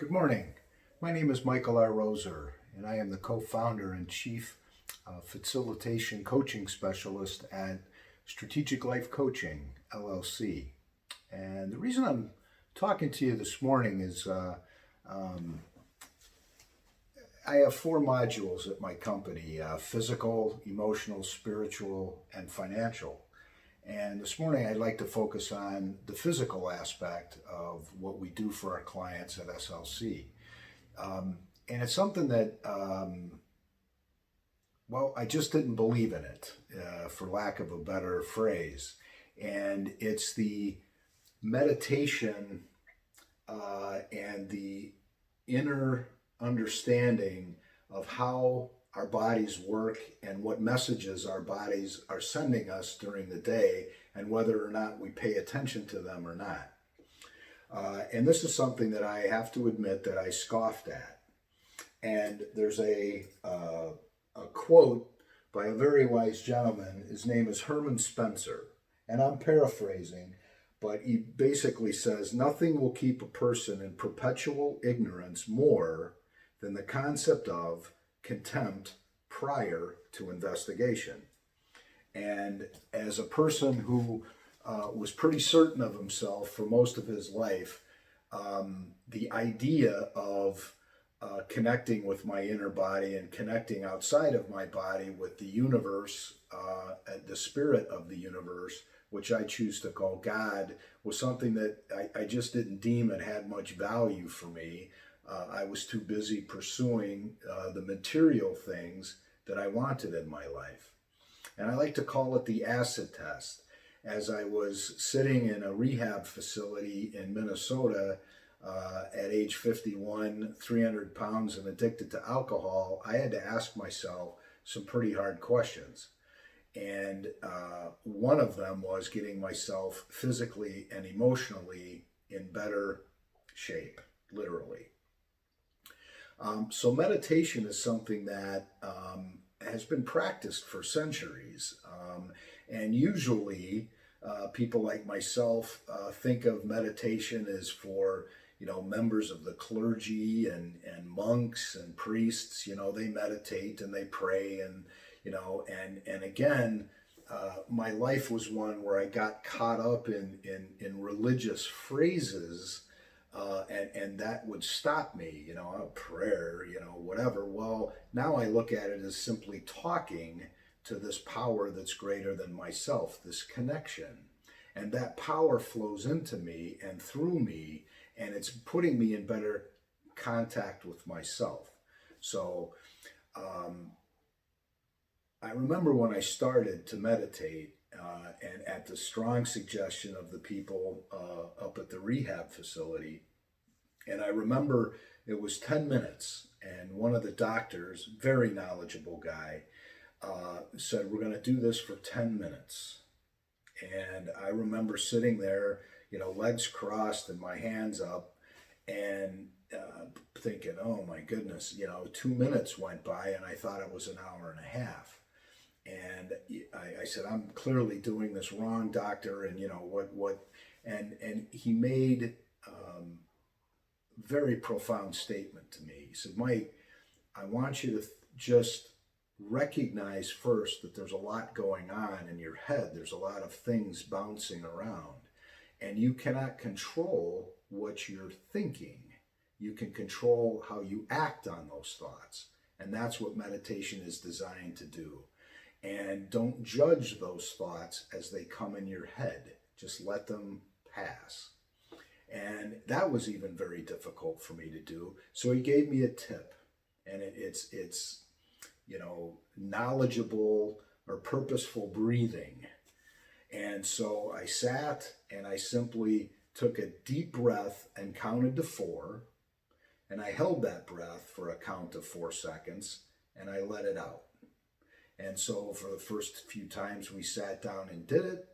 Good morning. My name is Michael R. Roser, and I am the co-founder and chief facilitation coaching specialist at Strategic Life Coaching, LLC. And the reason I'm talking to you this morning is I have four modules at my company: physical, emotional, spiritual, and financial. And this morning I'd like to focus on the physical aspect of what we do for our clients at SLC. And it's something that, I just didn't believe in it, for lack of a better phrase. And it's the meditation and the inner understanding of how our bodies work and what messages our bodies are sending us during the day, and whether or not we pay attention to them or not. And this is something that I have to admit that I scoffed at. And there's a quote by a very wise gentleman. His name is Herman Spencer. And I'm paraphrasing, but he basically says, "Nothing will keep a person in perpetual ignorance more than the concept of contempt prior to investigation." And as a person who was pretty certain of himself for most of his life, the idea of connecting with my inner body and connecting outside of my body with the universe, the spirit of the universe, which I choose to call God, was something that I just didn't deem it had much value for me. I was too busy pursuing the material things that I wanted in my life. And I like to call it the acid test. As I was sitting in a rehab facility in Minnesota at age 51, 300 pounds and addicted to alcohol, I had to ask myself some pretty hard questions. And one of them was getting myself physically and emotionally in better shape, literally. So meditation is something that has been practiced for centuries. And usually people like myself think of meditation as for, members of the clergy and monks and priests. They meditate and they pray and again, my life was one where I got caught up in religious phrases, and that would stop me, a prayer, whatever. Well, now I look at it as simply talking to this power that's greater than myself, this connection. And that power flows into me and through me, and it's putting me in better contact with myself. So I remember when I started to meditate, and at the strong suggestion of the people up at the rehab facility. And I remember it was 10 minutes, and one of the doctors, very knowledgeable guy, said, "We're going to do this for 10 minutes." And I remember sitting there, legs crossed and my hands up, and thinking, oh my goodness, 2 minutes went by and I thought it was an hour and a half. And I said, "I'm clearly doing this wrong, doctor." And and he made very profound statement to me. He said, "Mike, I want you to just recognize first that there's a lot going on in your head. There's a lot of things bouncing around, and you cannot control what you're thinking. You can control how you act on those thoughts. And that's what meditation is designed to do. And don't judge those thoughts as they come in your head. Just let them pass." And that was even very difficult for me to do. So he gave me a tip, and it's knowledgeable or purposeful breathing. And so I sat and I simply took a deep breath and counted to 4. And I held that breath for a count of 4 seconds, and I let it out. And so for the first few times we sat down and did it,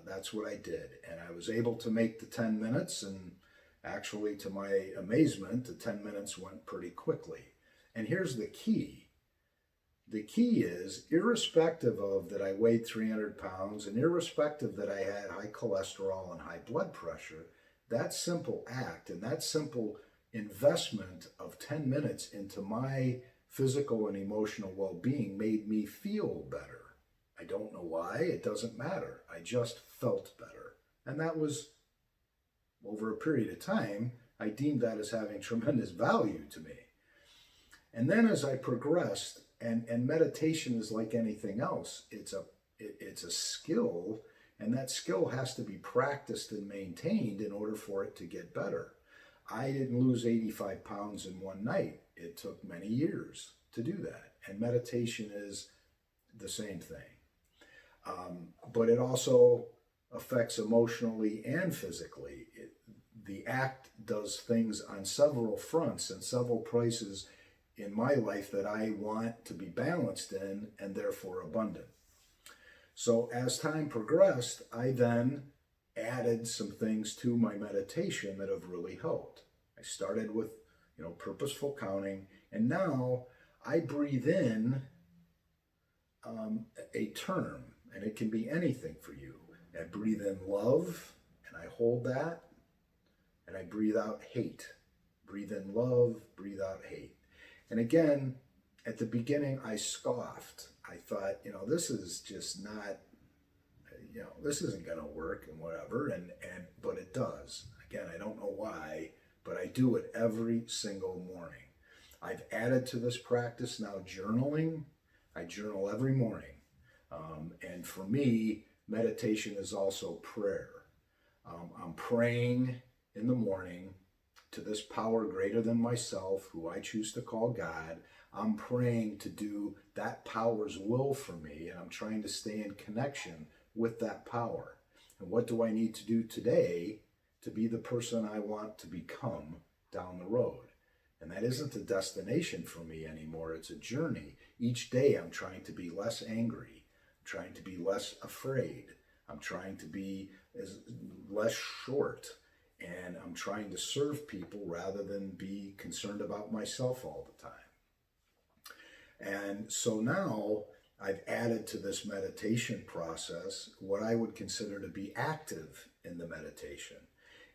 that's what I did. And I was able to make the 10 minutes, and actually, to my amazement, the 10 minutes went pretty quickly. And here's the key. The key is, irrespective of that I weighed 300 pounds, and irrespective that I had high cholesterol and high blood pressure, that simple act and that simple investment of 10 minutes into my physical and emotional well-being made me feel better. I don't know why, it doesn't matter. I just felt better. And that was over a period of time. I deemed that as having tremendous value to me. And then as I progressed, and meditation is like anything else, it's a skill, and that skill has to be practiced and maintained in order for it to get better. I didn't lose 85 pounds in one night. It took many years to do that. And meditation is the same thing. But it also affects emotionally and physically. The act does things on several fronts and several places in my life that I want to be balanced in and therefore abundant. So as time progressed, I then added some things to my meditation that have really helped. I started with, purposeful counting, and now I breathe in a term, and it can be anything for you. I breathe in love, and I hold that, and I breathe out hate. Breathe in love, breathe out hate. And again, at the beginning, I scoffed. I thought, this is just not, this isn't going to work and whatever. But it does. Again, I don't know why, but I do it every single morning. I've added to this practice now journaling. I journal every morning. And for me, meditation is also prayer. I'm praying in the morning to this power greater than myself, who I choose to call God. I'm praying to do that power's will for me, and I'm trying to stay in connection with that power. And what do I need to do today to be the person I want to become down the road? And that isn't a destination for me anymore. It's a journey. Each day I'm trying to be less angry. I'm trying to be less afraid. I'm trying to be less short. And I'm trying to serve people rather than be concerned about myself all the time. And so now I've added to this meditation process what I would consider to be active in the meditation.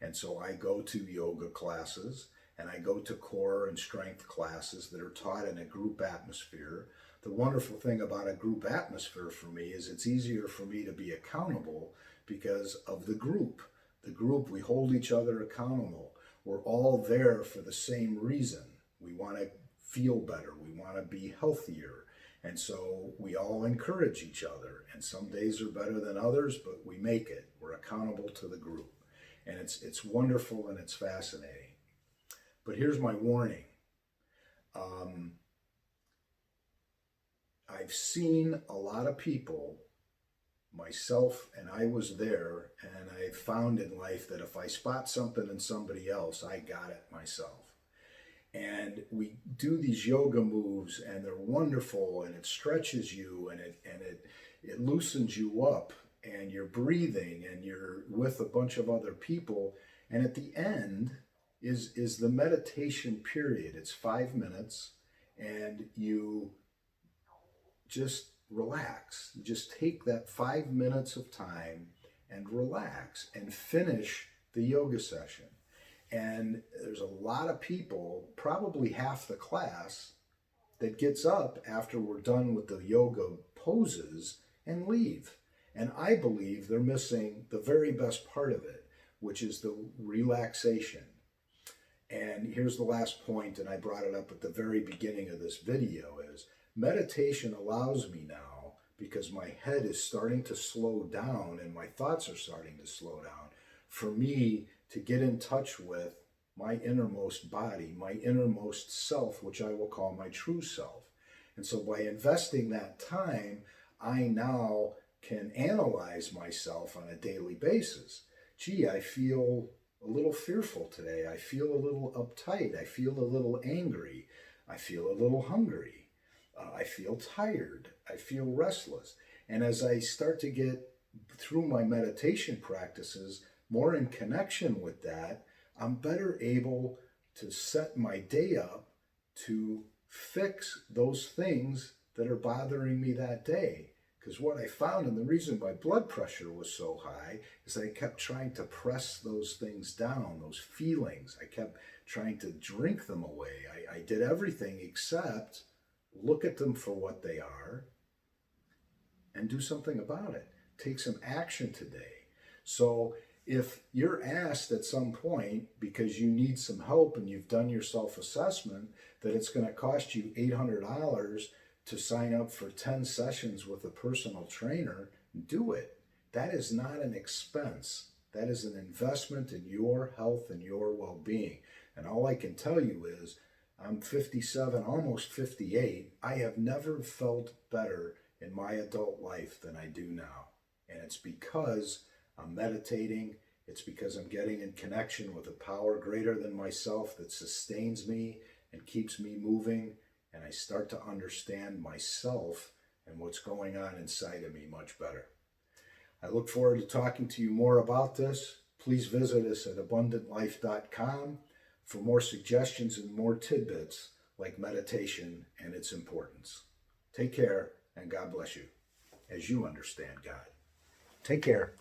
And so I go to yoga classes, and I go to core and strength classes that are taught in a group atmosphere. The wonderful thing about a group atmosphere for me is it's easier for me to be accountable because of the group. The group, we hold each other accountable. We're all there for the same reason. We want to feel better. We want to be healthier. And so we all encourage each other. And some days are better than others, but we make it. We're accountable to the group. And it's wonderful and it's fascinating. But here's my warning. I've seen a lot of people, myself, and I was there, and I found in life that if I spot something in somebody else, I got it myself. And we do these yoga moves, and they're wonderful, and it stretches you, and it loosens you up, and you're breathing, and you're with a bunch of other people, and at the end is the meditation period. It's 5 minutes, and you just relax. You just take that 5 minutes of time and relax and finish the yoga session. And there's a lot of people, probably half the class, that gets up after we're done with the yoga poses and leave. And I believe they're missing the very best part of it, which is the relaxation. And here's the last point, and I brought it up at the very beginning of this video, is meditation allows me now, because my head is starting to slow down and my thoughts are starting to slow down, for me to get in touch with my innermost body, my innermost self, which I will call my true self. And so by investing that time, I now can analyze myself on a daily basis. Gee, I feel a little fearful today. I feel a little uptight. I feel a little angry. I feel a little hungry. I feel tired. I feel restless. And as I start to get through my meditation practices more in connection with that, I'm better able to set my day up to fix those things that are bothering me that day. Because what I found, and the reason my blood pressure was so high, is that I kept trying to press those things down, those feelings. I kept trying to drink them away. I did everything except look at them for what they are and do something about it. Take some action today. So if you're asked at some point, because you need some help and you've done your self-assessment, that it's going to cost you $800 to sign up for 10 sessions with a personal trainer, do it. That is not an expense. That is an investment in your health and your well-being. And all I can tell you is, I'm 57, almost 58. I have never felt better in my adult life than I do now. And it's because I'm meditating. It's because I'm getting in connection with a power greater than myself that sustains me and keeps me moving. And I start to understand myself and what's going on inside of me much better. I look forward to talking to you more about this. Please visit us at abundantlife.com for more suggestions and more tidbits like meditation and its importance. Take care, and God bless you as you understand God. Take care.